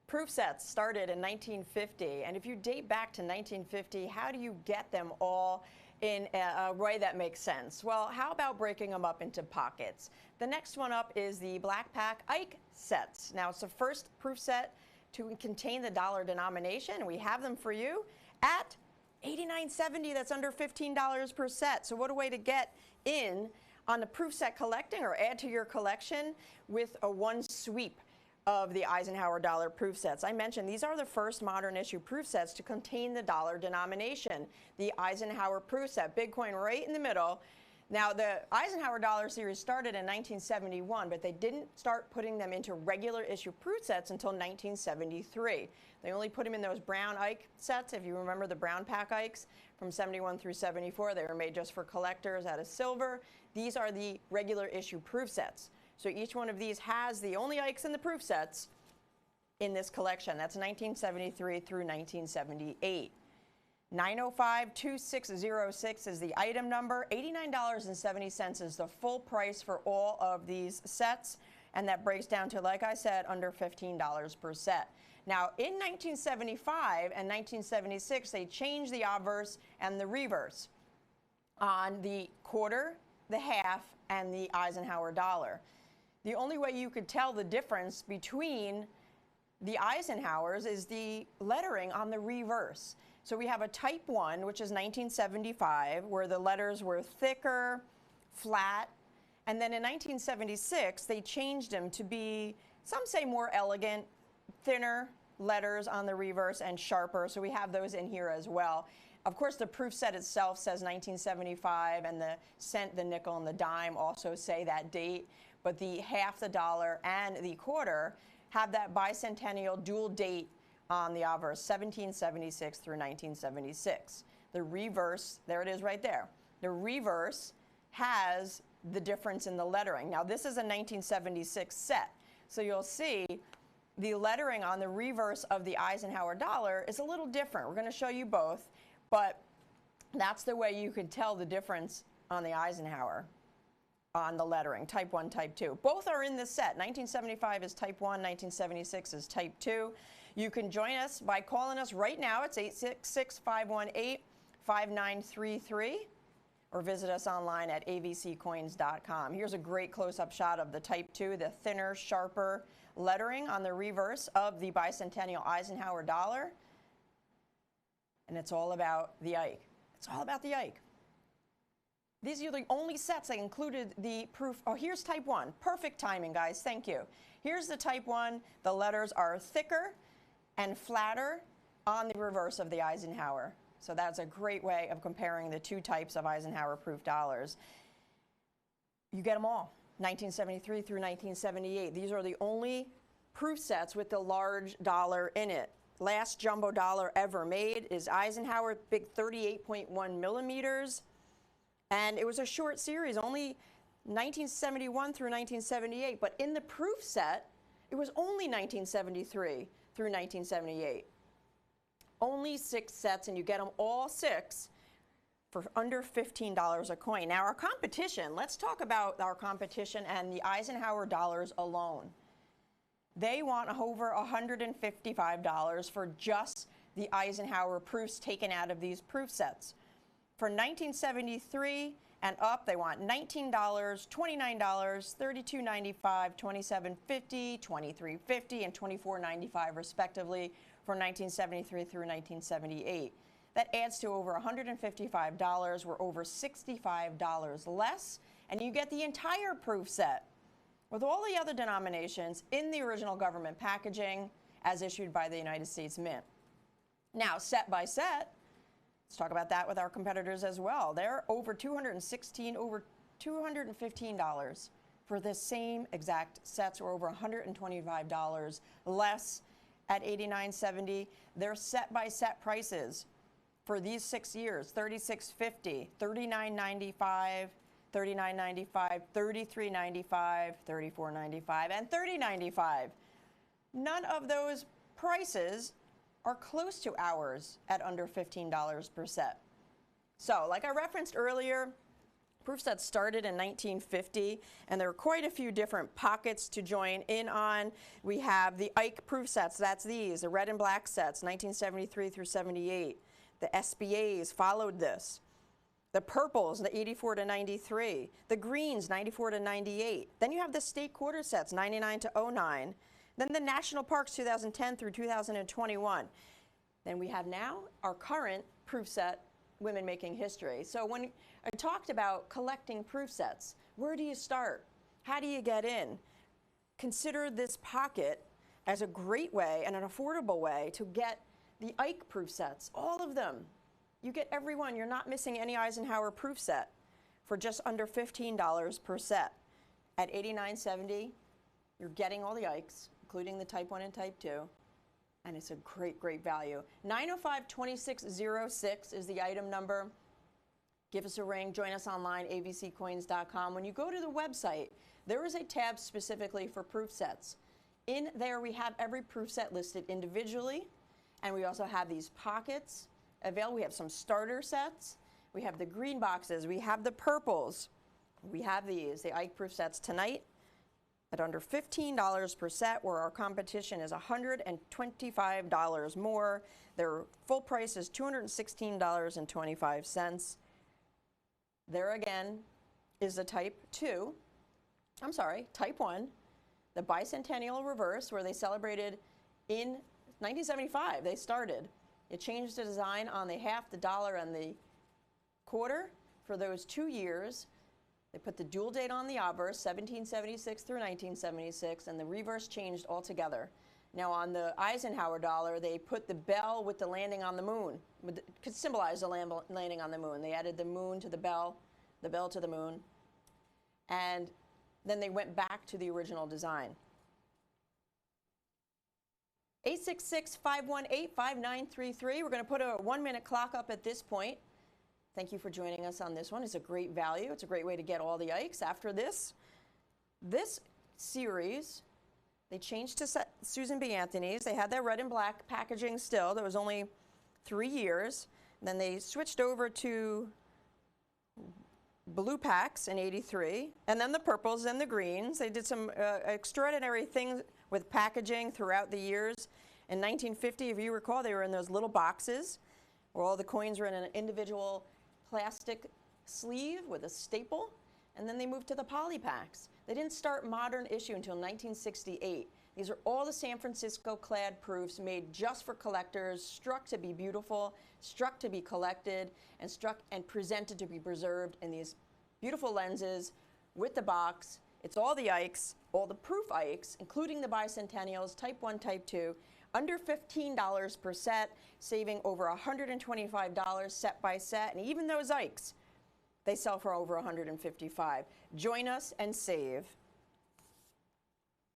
Proof sets started in 1950, and if you date back to 1950, how do you get them all in a way that makes sense? Well, how about breaking them up into pockets? The next one up is the Black Pack Ike sets. Now, it's the first proof set to contain the dollar denomination, and we have them for you at $89.70. That's under $15 per set. So what a way to get in on the proof set collecting or add to your collection with a one sweep of the Eisenhower dollar proof sets. I mentioned these are the first modern issue proof sets to contain the dollar denomination. The Eisenhower proof set, big coin right in the middle. Now, the Eisenhower dollar series started in 1971, but they didn't start putting them into regular issue proof sets until 1973. They only put them in those brown Ike sets, if you remember the brown pack Ikes from 71 through 74. They were made just for collectors out of silver. These are the regular issue proof sets. So each one of these has the only Ikes in the proof sets in this collection. That's 1973 through 1978. 905-2606 is the item number. $89.70 is the full price for all of these sets, and that breaks down to, like I said, under $15 per set. Now, in 1975 and 1976, they changed the obverse and the reverse on the quarter, the half, and the Eisenhower dollar. The only way you could tell the difference between the Eisenhowers is the lettering on the reverse. So we have a type 1, which is 1975, where the letters were thicker, flat, and then in 1976, they changed them to be, some say more elegant, thinner letters on the reverse and sharper, so we have those in here as well. Of course, the proof set itself says 1975, and the cent, the nickel, and the dime also say that date, but the half, the dollar, and the quarter have that bicentennial dual date on the obverse, 1776 through 1976. The reverse, there it is right there. The reverse has the difference in the lettering. Now, this is a 1976 set, so you'll see the lettering on the reverse of the Eisenhower dollar is a little different. We're going to show you both, but that's the way you could tell the difference on the Eisenhower on the lettering, type 1, type 2. Both are in this set. 1975 is type 1, 1976 is type 2. You can join us by calling us right now. It's 866-518-5933, or visit us online at avccoins.com. Here's a great close-up shot of the type 2, the thinner, sharper lettering on the reverse of the bicentennial Eisenhower dollar. And it's all about the Ike. It's all about the Ike. These are the only sets that included the proof. Oh, here's type 1. Perfect timing, guys. Thank you. Here's the type 1. The letters are thicker and flatter on the reverse of the Eisenhower. So that's a great way of comparing the two types of Eisenhower proof dollars. You get them all, 1973 through 1978. These are the only proof sets with the large dollar in it. Last jumbo dollar ever made is Eisenhower, big 38.1 millimeters. And it was a short series, only 1971 through 1978. But in the proof set, it was only 1973 through 1978. Only 6 sets, and you get them all 6 for under $15 a coin. Now, our competition, let's talk about our competition and the Eisenhower dollars alone. They want over $155 for just the Eisenhower proofs taken out of these proof sets. For 1973 and up, they want $19, $29, $32.95, $27.50, $23.50, and $24.95 respectively for 1973 through 1978. That adds to over $155. We're over $65 less, and you get the entire proof set with all the other denominations in the original government packaging as issued by the United States Mint. Now, set by set, let's talk about that with our competitors as well. They're over $215 for the same exact sets, or over $125 less at $89.70. They're set by set prices for these 6 years: $36.50, $39.95, $39.95, $33.95, $34.95, and $30.95. None of those prices are close to ours at under $15 per set. So, like I referenced earlier, Proof sets started in 1950, and there are quite a few different pockets to join in on. We have the Ike proof sets, that's these, the red and black sets, 1973 through 78. The SBAs followed this. The purples, the 84 to 93. The greens, 94 to 98. Then you have the state quarter sets, 99 to 09. Then the national parks, 2010 through 2021. Then we have now our current proof set, Women Making History. So when I talked about collecting proof sets, where do you start? How do you get in? Consider this pocket as a great way and an affordable way to get the Ike proof sets, all of them. You get every one. You're not missing any Eisenhower proof set for just under $15 per set. At $89.70, you're getting all the Ikes, including the Type 1 and Type 2. And it's a great, great value. 905-2606 is the item number. Give us a ring. Join us online, avccoins.com. When you go to the website, there is a tab specifically for proof sets. In there, we have every proof set listed individually, and we also have these pockets available. We have some starter sets. We have the green boxes. We have the purples. We have these, the Ike proof sets tonight at under $15 per set, where our competition is $125 more. Their full price is $216.25. There again is the Type 1, the bicentennial reverse, where they celebrated in 1975. They started. It changed the design on the half, the dollar, and the quarter for those 2 years. They put the dual date on the obverse, 1776 through 1976, and the reverse changed altogether. Now on the Eisenhower dollar, they put the bell with the landing on the moon. Could symbolize the landing on the moon. They added the moon to the bell to the moon, and then they went back to the original design. 866-518-5933. We're going to put a 1-minute clock up at this point. Thank you for joining us on this one. It's a great value. It's a great way to get all the Ikes. After this series, they changed to Susan B. Anthony's. They had their red and black packaging still. There was only 3 years. And then they switched over to blue packs in 83, and then the purples and the greens. They did some extraordinary things with packaging throughout the years. In 1950, if you recall, they were in those little boxes where all the coins were in an individual plastic sleeve with a staple, and then they moved to the poly packs. They didn't start modern issue until 1968. These are all the San Francisco clad proofs made just for collectors, struck to be beautiful, struck to be collected, and struck and presented to be preserved in these beautiful lenses with the box. It's all the Ikes, all the proof Ikes, including the bicentennials, Type 1, Type 2, under $15 per set, saving over $125 set by set. And even those Ikes, they sell for over $155. Join us and save.